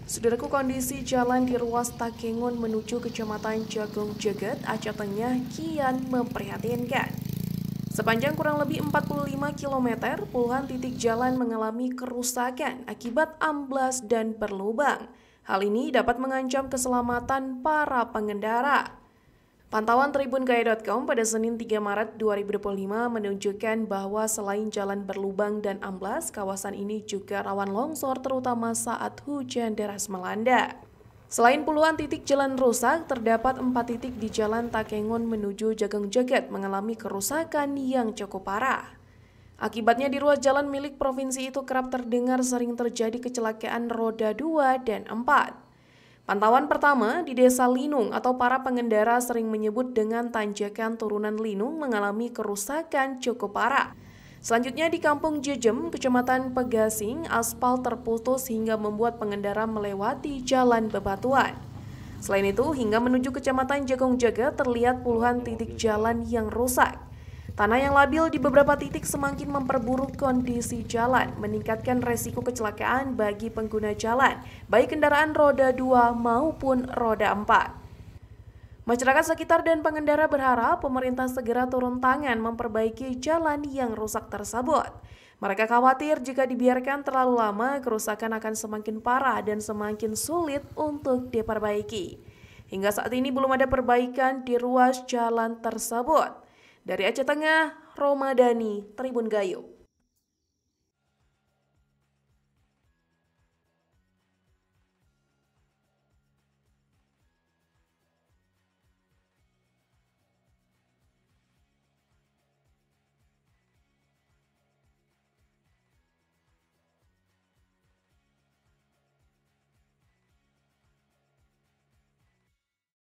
Saudaraku, kondisi jalan di ruas Takengon menuju Kecamatan Jagong Jeget, Aceh Tengah kian memprihatinkan. Sepanjang kurang lebih 45 km, puluhan titik jalan mengalami kerusakan akibat amblas dan berlubang. Hal ini dapat mengancam keselamatan para pengendara. Pantauan tribungaya.com pada Senin 3 Maret 2025 menunjukkan bahwa selain jalan berlubang dan amblas, kawasan ini juga rawan longsor terutama saat hujan deras melanda. Selain puluhan titik jalan rusak, terdapat 4 titik di jalan Takengon menuju Jagong Jeget mengalami kerusakan yang cukup parah. Akibatnya di ruas jalan milik provinsi itu kerap terdengar sering terjadi kecelakaan roda 2 dan 4. Pantauan pertama di Desa Linung atau para pengendara sering menyebut dengan tanjakan turunan Linung mengalami kerusakan cukup parah. Selanjutnya di Kampung Jejem, Kecamatan Pegasing, aspal terputus hingga membuat pengendara melewati jalan bebatuan. Selain itu, hingga menuju Kecamatan Jagong Jeget terlihat puluhan titik jalan yang rusak. Tanah yang labil di beberapa titik semakin memperburuk kondisi jalan, meningkatkan resiko kecelakaan bagi pengguna jalan, baik kendaraan roda 2 maupun roda 4. Masyarakat sekitar dan pengendara berharap pemerintah segera turun tangan memperbaiki jalan yang rusak tersebut. Mereka khawatir jika dibiarkan terlalu lama, kerusakan akan semakin parah dan semakin sulit untuk diperbaiki. Hingga saat ini belum ada perbaikan di ruas jalan tersebut. Dari Aceh Tengah, Romadani, Tribun Gayo.